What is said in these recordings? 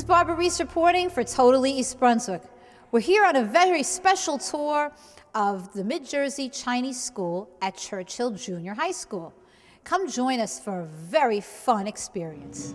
Barbara Reiss reporting for Totally East Brunswick. We're here on a very special tour of the Mid-Jersey Chinese School at Churchill Junior High School. Come join us for a very fun experience.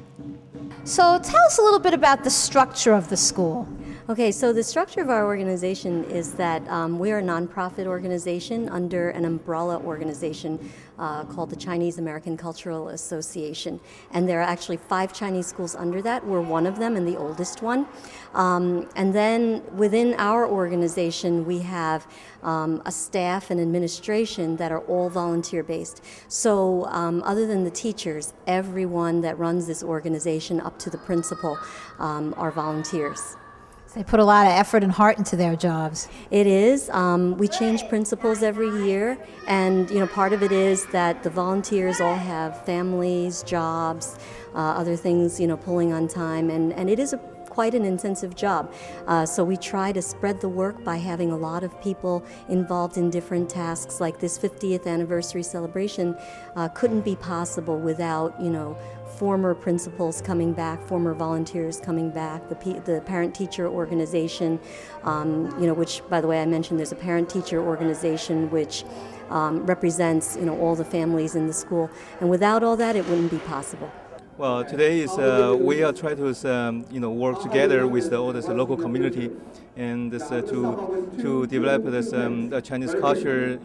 So tell us a little bit about the structure of the school. Okay, so the structure of our organization is that we are a nonprofit organization under an umbrella organization called the Chinese American Cultural Association. And there are actually 5 Chinese schools under that. We're one of them and the oldest one. And then within our organization, we have a staff and administration that are all volunteer-based. So other than the teachers, everyone that runs this organization up to the principal are volunteers. They put a lot of effort and heart into their jobs. It is. We change principals every year, and part of it is that the volunteers all have families, jobs, other things, pulling on time, and it is quite an intensive job. So we try to spread the work by having a lot of people involved in different tasks. Like this 50th anniversary celebration couldn't be possible without, former principals coming back, former volunteers coming back, the parent-teacher organization, which, by the way, I mentioned there's a parent-teacher organization which represents, all the families in the school. And without all that, it wouldn't be possible. Well, today is we are trying to work together with all this local community, and this, to develop this Chinese culture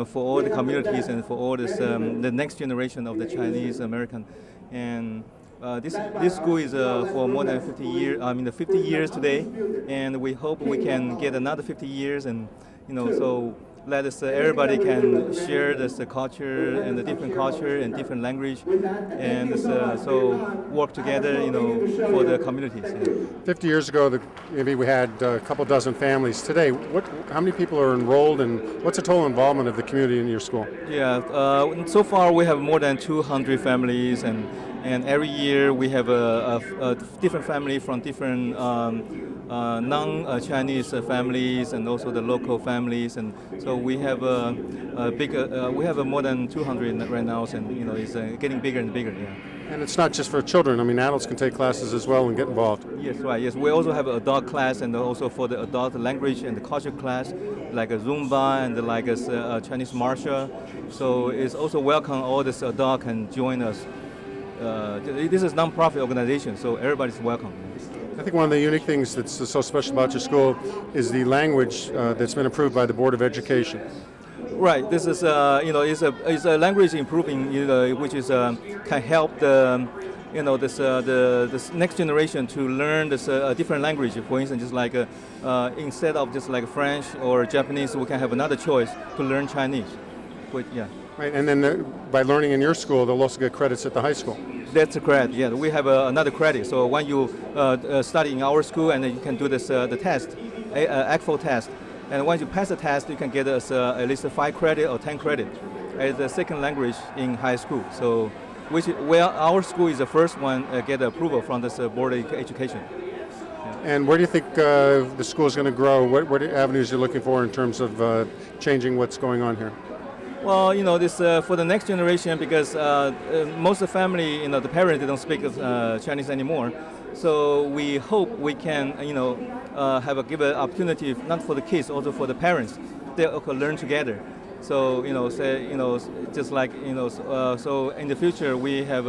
for all the communities and for all this the next generation of the Chinese American. And this school is for more than 50 years. 50 years today, and we hope we can get another 50 years, and so. Let us everybody can share this culture and the different culture and different language, and so work together, for the communities. Yeah. 50 years ago, maybe we had a couple dozen families. Today, how many people are enrolled, and what's the total involvement of the community in your school? Yeah, so far we have more than 200 families, and every year we have a different family from different non-Chinese families and also the local families, and so we have we have more than 200 right now, and it's getting bigger and bigger. Yeah. And it's not just for children. Adults can take classes as well and get involved. Yes, right. Yes, we also have an adult class, and also for the adult language and the culture class, like a Zumba and like a Chinese martial. So it's also welcome all this adult can join us. This is a non-profit organization, so everybody's welcome. I think one of the unique things that's so special about your school is the language that's been approved by the Board of Education. Right. This is is a language improving, which is can help the this next generation to learn this different language. For instance, just like instead of just like French or Japanese, we can have another choice to learn Chinese. Yeah. Right, and then by learning in your school, they'll also get credits at the high school. That's correct. Yeah, we have another credit. So when you study in our school, and you can do this the test, ACFO test, and once you pass the test, you can get at least 5 credit or 10 credit as a second language in high school. So, our school is the first one get approval from this board of education. Yeah. And where do you think the school is going to grow? What avenues are you looking for in terms of changing what's going on here? Well, this for the next generation, because most of the family, the parents, they don't speak Chinese anymore. So we hope we can, give an opportunity not for the kids, also for the parents. They can learn together. So just like so in the future we have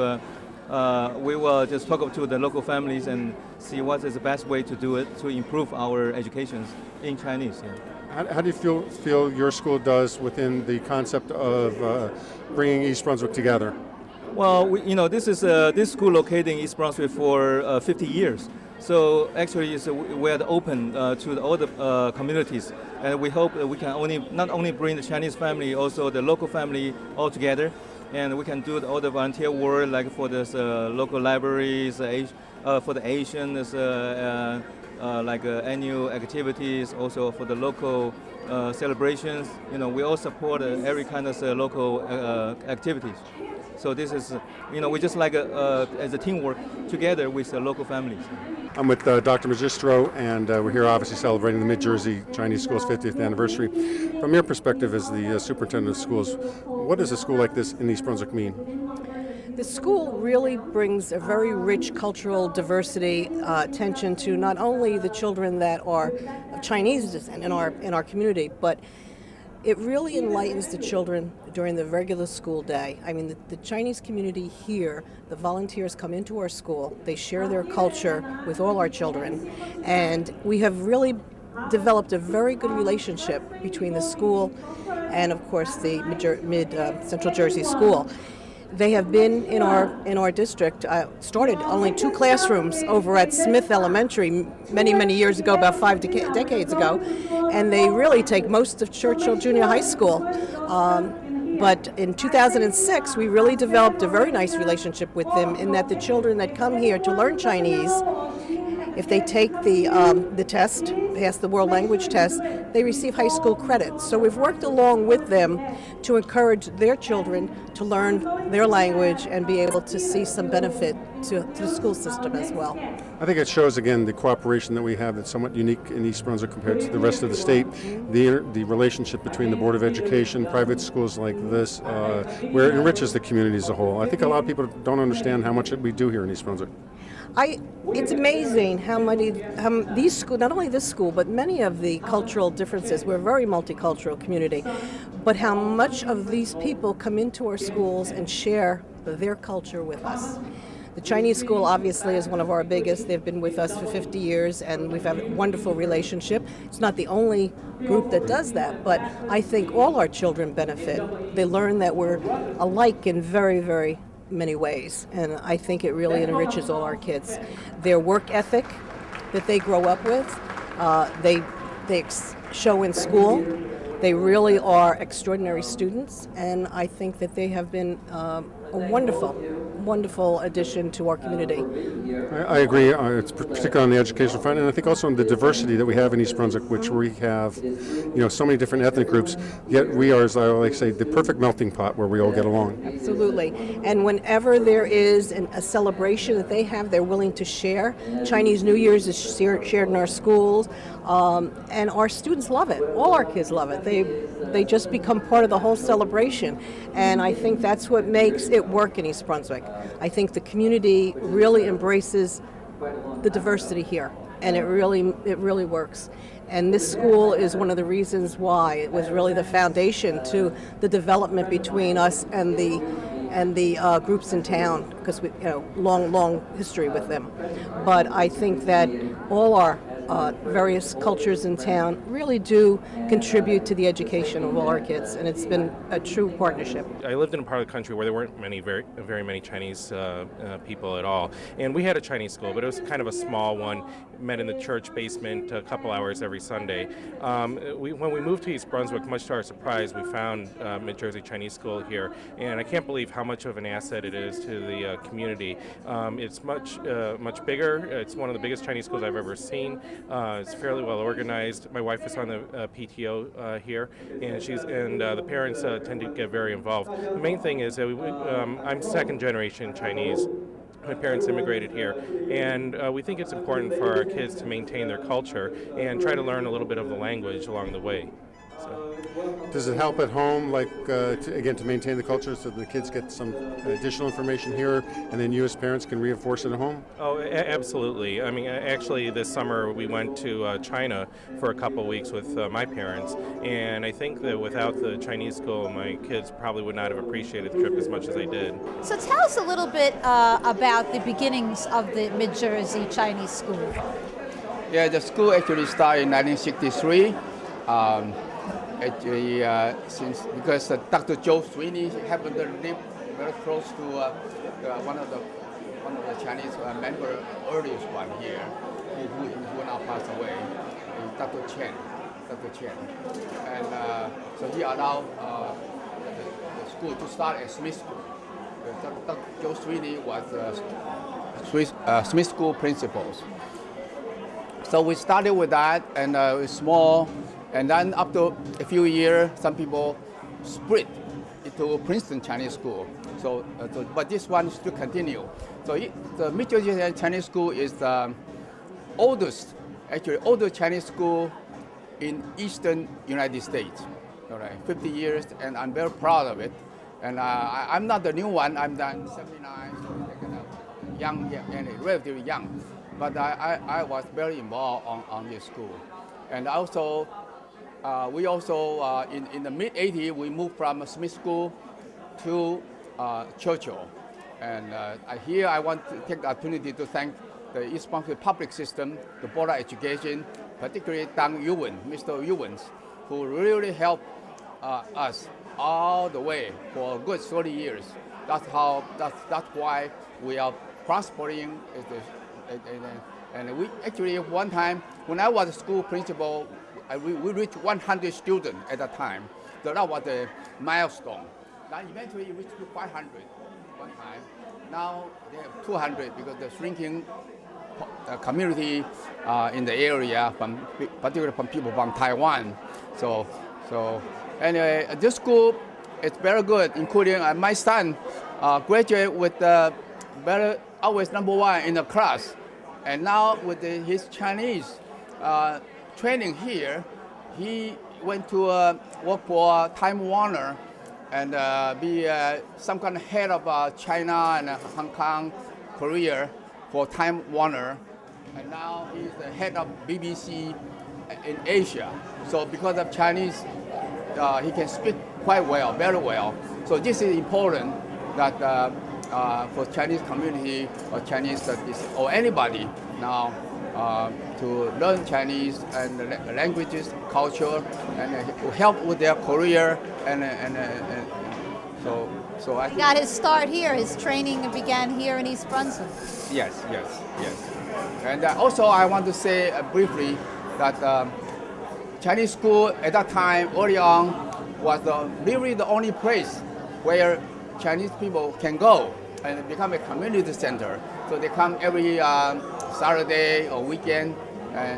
we will just talk to the local families and see what is the best way to do it to improve our education in Chinese. Yeah. How do you feel your school does within the concept of bringing East Brunswick together? Well, this school located in East Brunswick for 50 years. So actually, we are open to all the communities, and we hope that we can not only bring the Chinese family, also the local family all together, and we can do all the volunteer work, like for this local libraries, for the Asian. Annual activities, also for the local celebrations. We all support every kind of local activities. So this is, we just like as a teamwork together with local families. I'm with Dr. Magistro, and we're here obviously celebrating the Mid-Jersey Chinese School's 50th anniversary. From your perspective as the superintendent of schools, what does a school like this in East Brunswick mean? The school really brings a very rich cultural diversity attention to not only the children that are of Chinese descent in our community, but it really enlightens the children during the regular school day. I mean, the Chinese community here, the volunteers come into our school, they share their culture with all our children, and we have really developed a very good relationship between the school and, of course, the Central Jersey School. They have been in our district, started only 2 classrooms over at Smith Elementary many years ago, about 5 decades ago, and they really take most of Churchill Junior High School. But in 2006, we really developed a very nice relationship with them in that the children that come here to learn Chinese, if they take the test, pass the world language test, they receive high school credits. So we've worked along with them to encourage their children to learn their language and be able to see some benefit to the school system as well. I think it shows, again, the cooperation that we have that's somewhat unique in East Brunswick compared to the rest of the state. The relationship between the Board of Education, private schools like this, where it enriches the community as a whole. I think a lot of people don't understand how much we do here in East Brunswick. It's amazing how these schools, not only this school, but many of the cultural differences. We're a very multicultural community, but how much of these people come into our schools and share their culture with us. The Chinese school obviously is one of our biggest. They've been with us for 50 years and we've had a wonderful relationship. It's not the only group that does that, but I think all our children benefit. They learn that we're alike in very many ways, and I think it really enriches all our kids. Their work ethic that they grow up with, they show in school. They really are extraordinary students, and I think that they have been a wonderful addition to our community. I agree. It's particularly on the education front, and I think also on the diversity that we have in East Brunswick, which we have, so many different ethnic groups. Yet we are, as I like to say, the perfect melting pot where we all get along. Absolutely. And whenever there is a celebration that they have, they're willing to share. Chinese New Year's is shared in our schools, and our students love it. All our kids love it. They just become part of the whole celebration, and I think that's what makes it work in East Brunswick. I think the community really embraces the diversity here, and it really works. And this school is one of the reasons why it was really the foundation to the development between us and the groups in town, because we long history with them. But I think that all our various cultures in town really do contribute to the education of all our kids, and it's been a true partnership. I lived in a part of the country where there weren't very many Chinese people at all, and we had a Chinese school, but it was kind of a small one, met in the church basement a couple hours every Sunday. When we moved to East Brunswick, much to our surprise, we found Mid-Jersey Chinese School here, and I can't believe how much of an asset it is to the community. It's much bigger. It's one of the biggest Chinese schools I've ever seen. It's fairly well organized. My wife is on the PTO here, and the parents tend to get very involved. The main thing is that I'm second generation Chinese. My parents immigrated here, and we think it's important for our kids to maintain their culture and try to learn a little bit of the language along the way. So. Does it help at home, to maintain the culture so the kids get some additional information here, and then you as parents can reinforce it at home? Oh, absolutely. I mean, actually, this summer we went to China for a couple of weeks with my parents, and I think that without the Chinese school, my kids probably would not have appreciated the trip as much as they did. So tell us a little bit about the beginnings of the Mid-Jersey Chinese School. Yeah, the school actually started in 1963. Because Dr. Joe Sweeney happened to live very close to one of the Chinese member, earliest one here, who now passed away, Dr. Chen. And so he allowed the school to start at Smith School. Dr. Joe Sweeney was Smith School principal. So we started with that, and it was small. And then after a few years, some people split into Princeton Chinese School. But this one still continue. So the Mid-Jersey Chinese School is the oldest Chinese school in Eastern United States. All right, 50 years, and I'm very proud of it. And I'm not the new one. I'm 79, so like, young, and relatively young. But I was very involved on this school. And also, we also, in the mid-80s, we moved from Smith School to Churchill. And here I want to take the opportunity to thank the East Brunswick public system, the Board of Education, particularly Mr. Ewens, who really helped us all the way for a good 30 years. That's why we are prospering. And we actually, one time, when I was a school principal, we reached 100 students at that time. So that was a milestone. Now eventually we reached 500 one time. Now they have 200 because the shrinking community in the area, particularly from people from Taiwan. So anyway, this school is very good, including my son graduated with always #1 in the class. And now with his Chinese training here, he went to work for Time Warner and be some kind of head of China and Hong Kong, Korea for Time Warner. And now he's the head of BBC in Asia. So because of Chinese, he can speak quite well, very well. So this is important that for Chinese community or Chinese studies or anybody now to learn Chinese and languages, culture, and help with their career. So I He got his start here. His training began here in East Brunswick. Yes. And also I want to say briefly that Chinese school at that time, early on, was really the only place where Chinese people can go and become a community center. So they come every Saturday or weekend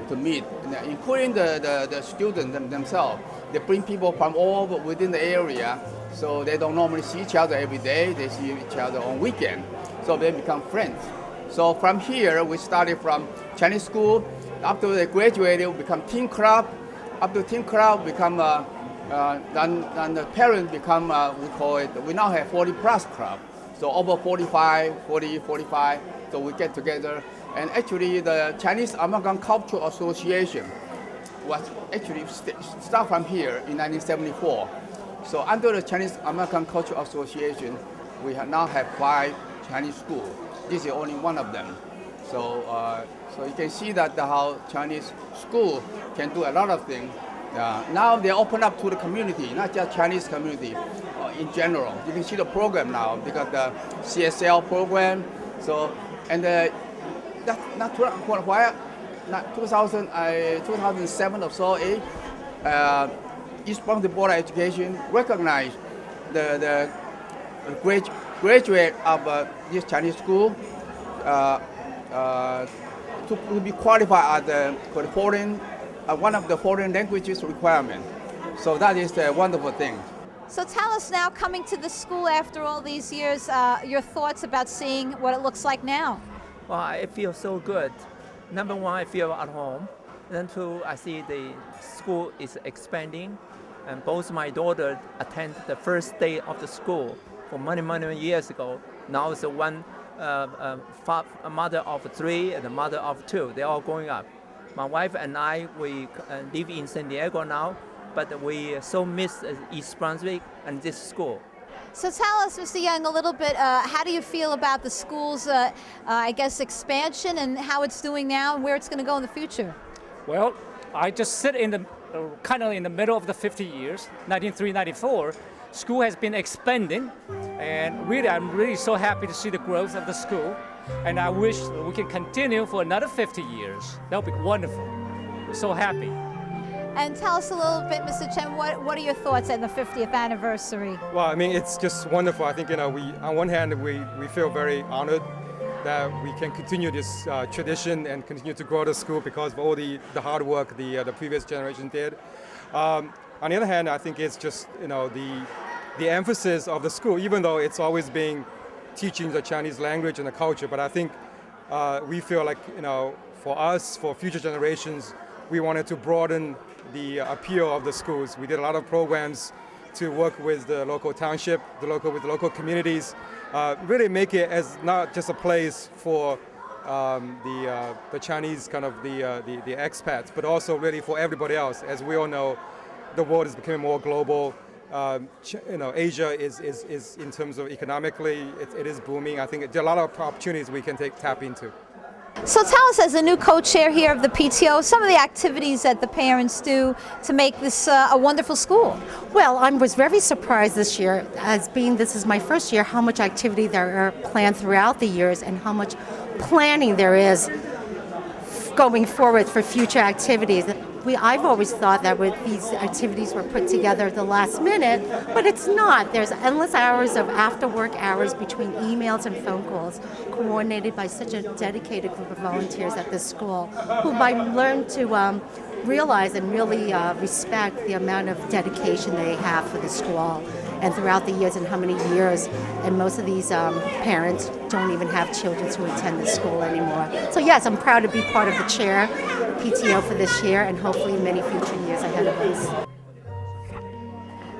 to meet, including the students themselves. They bring people from all within the area, so they don't normally see each other every day. They see each other on weekend, so they become friends. So from here, we started from Chinese school. After they graduated, we become teen club. After teen club, become then the parents become we call it. We now have 40+ club. So over 45. So we get together, and actually the Chinese American Cultural Association was actually start from here in 1974. So under the Chinese American Cultural Association, we now have 5 Chinese schools. This is only one of them. So you can see that how Chinese school can do a lot of things. Now they open up to the community, not just Chinese community, in general. You can see the program now. They got the CSL program. So and that's not 2007 or so. East Brunswick Board of Education recognized the graduate of this Chinese school to be qualified as one of the foreign languages requirement. So that is a wonderful thing. So tell us now, coming to the school after all these years, your thoughts about seeing what it looks like now. Well, I feel so good. Number one, I feel at home. Then two, I see the school is expanding, and both my daughter attend the first day of the school for many years ago. Now it's a mother of 3 and a mother of 2. They're all growing up. My wife and I, we live in San Diego now, but we so miss East Brunswick and this school. So tell us, Mr. Young, a little bit, how do you feel about the school's, expansion and how it's doing now and where it's going to go in the future? Well, I just sit in the kind of in the middle of the 50 years, 1993, 94. School has been expanding, and really, I'm really so happy to see the growth of the school. And I wish we can continue for another 50 years. That would be wonderful. We're so happy. And tell us a little bit, Mr. Chen, what are your thoughts on the 50th anniversary? Well, I mean, it's just wonderful. I think, we on one hand, we feel very honored that we can continue this tradition and continue to grow the school because of all the hard work the previous generation did. On the other hand, I think it's just, the emphasis of the school, even though it's always been teaching the Chinese language and the culture, but I think we feel like, for us, for future generations, we wanted to broaden the appeal of the schools. We did a lot of programs to work with the local township, with the local communities, really make it as not just a place for the Chinese kind of the expats, but also really for everybody else. As we all know, the world is becoming more global. Asia is in terms of economically, it is booming. I think there are a lot of opportunities we can tap into. So tell us, as a new co-chair here of the PTO, some of the activities that the parents do to make this a wonderful school. Well, I was very surprised this year, as being this is my first year, how much activity there are planned throughout the years and how much planning there is going forward for future activities. I've always thought that these activities were put together at the last minute, but it's not. There's endless hours of after-work hours between emails and phone calls, coordinated by such a dedicated group of volunteers at this school, whom I learned to realize and really respect the amount of dedication they have for the school and throughout the years and how many years. And most of these parents don't even have children who attend the school anymore. So yes, I'm proud to be part of the chair PTO for this year and hopefully many future years ahead of us.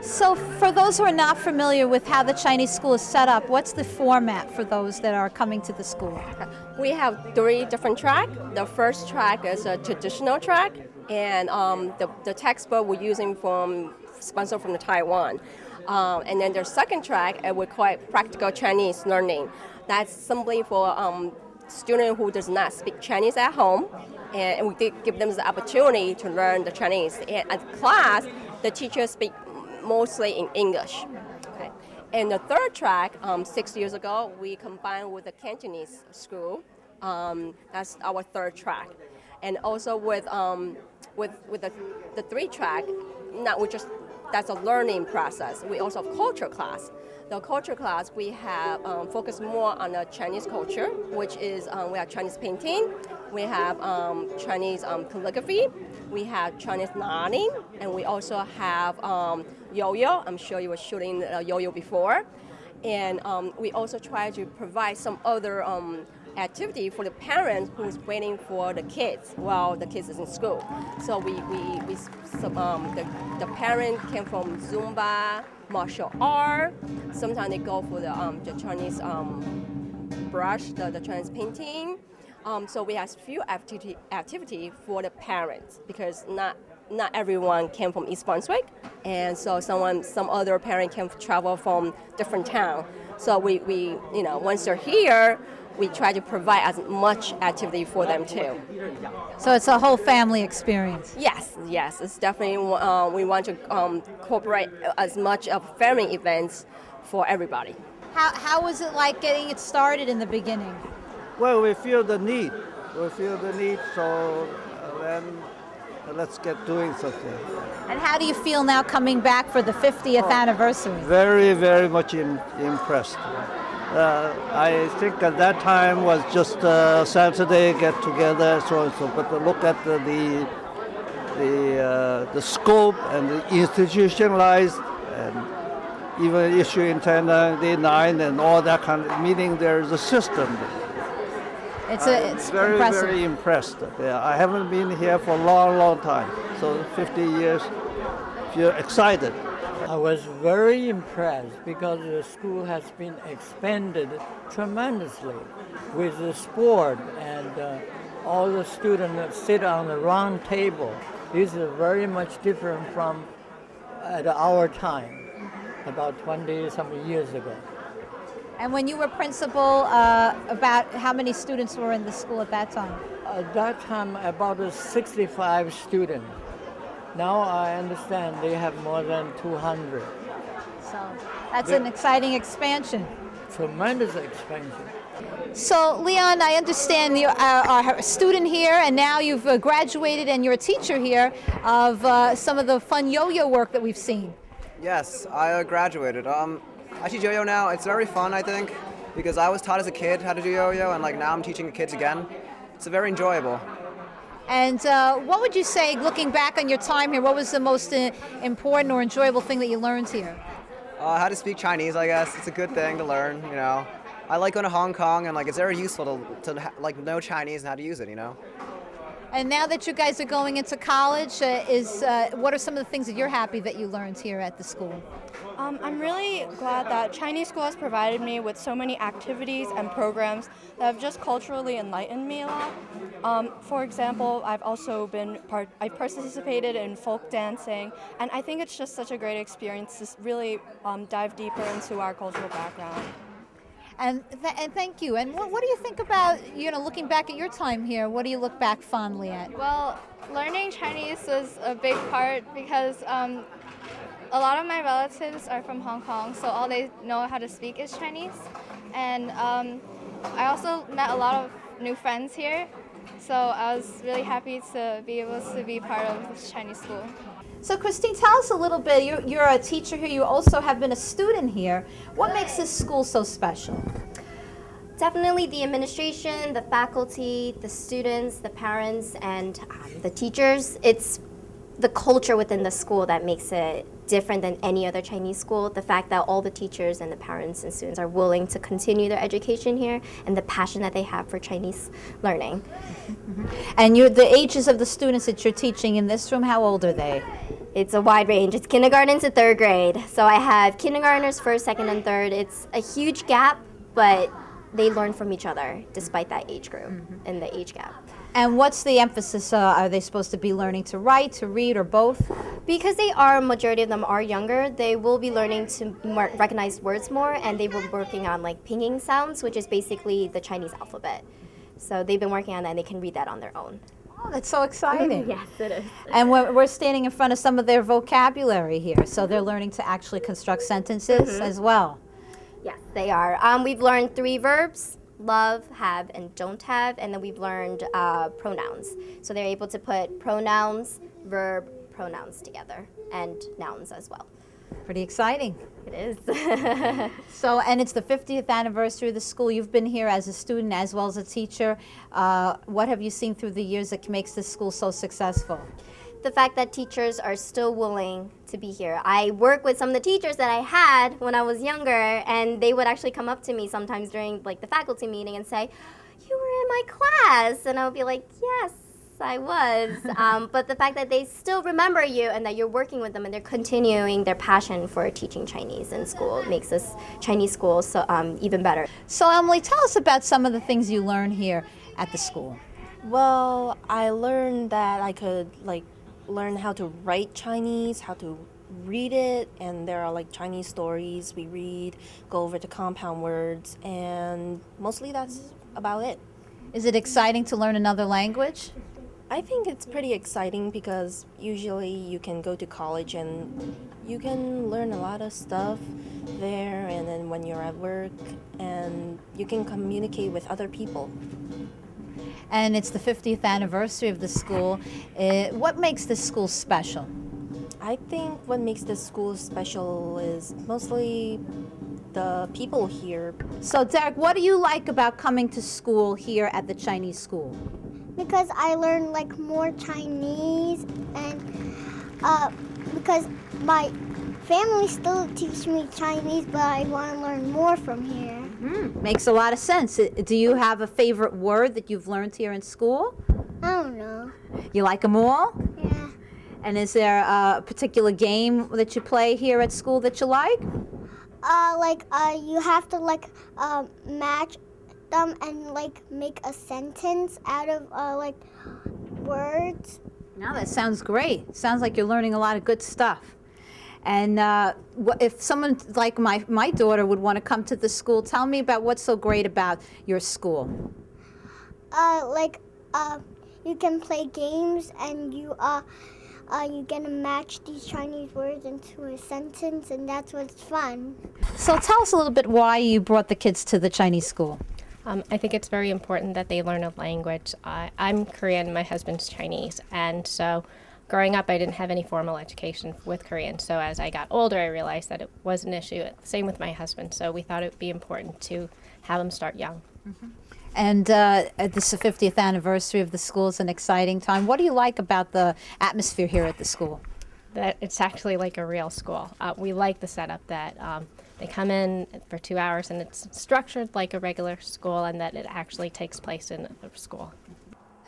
So for those who are not familiar with how the Chinese school is set up, what's the format for those that are coming to the school? We have 3 different tracks. The first track is a traditional track, and the textbook we're using sponsored from Taiwan. And then the second track, we call it practical Chinese learning. That's simply for students who does not speak Chinese at home, and we did give them the opportunity to learn the Chinese. And at class, the teachers speak mostly in English. Okay. And the third track, 6 years ago, we combined with the Cantonese school. That's our third track. And also with the 3 track, that's a learning process. We also have culture class. The culture class, we have focused more on the Chinese culture, which is we have Chinese painting, we have Chinese calligraphy, we have Chinese nodding, and we also have yo-yo. I'm sure you were shooting yo-yo before. And we also try to provide some other activity for the parents who's waiting for the kids while the kids is in school. So the parent came from Zumba, martial art. Sometimes they go for the Chinese brush, the Chinese painting. So we have few activity for the parents because not everyone came from East Brunswick, and so some other parent can travel from different town. So we once they're here, we try to provide as much activity for them too. So it's a whole family experience. Yes, it's definitely we want to incorporate as much of family events for everybody. How was it like getting it started in the beginning? Well, we feel the need. So then let's get doing something. And how do you feel now coming back for the 50th anniversary? Very, very much impressed. I think at that time was just a Saturday get together, so. But look at the scope and the institutionalized, and even issuing 1099 and all that kind of. Meaning there's a system. It's very, impressive. very impressed. Yeah, I haven't been here for a long, long time. So 50 years. Feel excited. I was very impressed because the school has been expanded tremendously with the sport, and all the students sit on the round table. This is very much different from at our time, about 20-something years ago. And when you were principal, about how many students were in the school at that time? At that time, about 65 students. Now I understand they have more than 200. So that's an exciting expansion. Tremendous expansion. So Leon, I understand you are a student here, and now you've graduated and you're a teacher here of some of the fun yo-yo work that we've seen. Yes, I graduated. I teach yo-yo now. It's very fun, I think, because I was taught as a kid how to do yo-yo, and now I'm teaching the kids again. It's very enjoyable. And what would you say, looking back on your time here, what was the most important or enjoyable thing that you learned here? How to speak Chinese, I guess. It's a good thing to learn, I like going to Hong Kong, and it's very useful to know Chinese and how to use it, And now that you guys are going into college, what are some of the things that you're happy that you learned here at the school? I'm really glad that Chinese school has provided me with so many activities and programs that have just culturally enlightened me a lot. For example, I've participated in folk dancing, and I think it's just such a great experience to really dive deeper into our cultural background. And thank you. And what do you think about, looking back at your time here? What do you look back fondly at? Well, learning Chinese was a big part because a lot of my relatives are from Hong Kong, so all they know how to speak is Chinese. And I also met a lot of new friends here, so I was really happy to be able to be part of this Chinese school. So Christine, tell us a little bit. You're a teacher here. You also have been a student here. What makes this school so special? Definitely the administration, the faculty, the students, the parents, and the teachers. It's the culture within the school that makes it different than any other Chinese school. The fact that all the teachers and the parents and students are willing to continue their education here, and the passion that they have for Chinese learning. And the ages of the students that you're teaching in this room, how old are they? It's a wide range. It's kindergarten to third grade. So I have kindergartners first, second, and third. It's a huge gap, but they learn from each other despite that age group and the age gap. And what's the emphasis? Are they supposed to be learning to write, to read, or both? Because majority of them are younger, they will be learning to recognize words more, and they were working on like pinging sounds, which is basically the Chinese alphabet. So they've been working on that, and they can read that on their own. Oh, that's so exciting. Yes, it is. And we're standing in front of some of their vocabulary here, so they're learning to actually construct sentences as well. Yes, they are. We've learned 3 verbs: love, have, and don't have, and then we've learned pronouns. So they're able to put pronouns, verb, pronouns together, and nouns as well. Pretty exciting. It is. So, and it's the 50th anniversary of the school. You've been here as a student as well as a teacher. What have you seen through the years that makes this school so successful? The fact that teachers are still willing to be here. I work with some of the teachers that I had when I was younger, and they would actually come up to me sometimes during like the faculty meeting and say, "You were in my class," and I would be like, "Yes, I was." But the fact that they still remember you and that you're working with them and they're continuing their passion for teaching Chinese in school makes this Chinese school so even better. So Emily, tell us about some of the things you learn here at the school. Well, I learned that I could learn how to write Chinese, how to read it, and there are Chinese stories we read, go over the compound words, and mostly that's about it. Is it exciting to learn another language? I think it's pretty exciting because usually you can go to college and you can learn a lot of stuff there, and then when you're at work, and you can communicate with other people. And it's the 50th anniversary of the school. What makes this school special? I think what makes this school special is mostly the people here. So Derek, what do you like about coming to school here at the Chinese school? Because I learn more Chinese, and because my family still teach me Chinese, but I want to learn more from here. Makes a lot of sense. Do you have a favorite word that you've learned here in school? I don't know. You like them all? Yeah. And is there a particular game that you play here at school that you like? You have to match them and make a sentence out of words. No, that sounds great. Sounds like you're learning a lot of good stuff. And if someone like my daughter would want to come to the school, tell me about what's so great about your school. You can play games, and you get to match these Chinese words into a sentence, and that's what's fun. So tell us a little bit why you brought the kids to the Chinese school. I think it's very important that they learn a language. I'm Korean, my husband's Chinese, and so growing up I didn't have any formal education with Korean. So as I got older, I realized that it was an issue. Same with my husband, so we thought it would be important to have them start young. And this is the 50th anniversary of the school. Is an exciting time. What do you like about the atmosphere here at the school? That it's actually like a real school. We like the setup that they come in for 2 hours and it's structured like a regular school, and that it actually takes place in a school.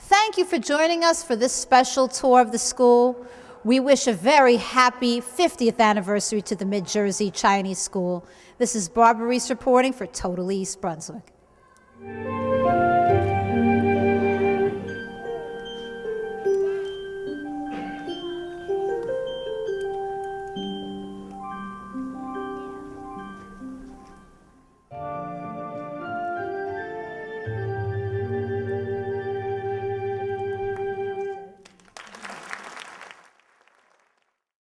Thank you for joining us for this special tour of the school. We wish a very happy 50th anniversary to the Mid-Jersey Chinese School. This is Barbara Reiss reporting for Totally East Brunswick.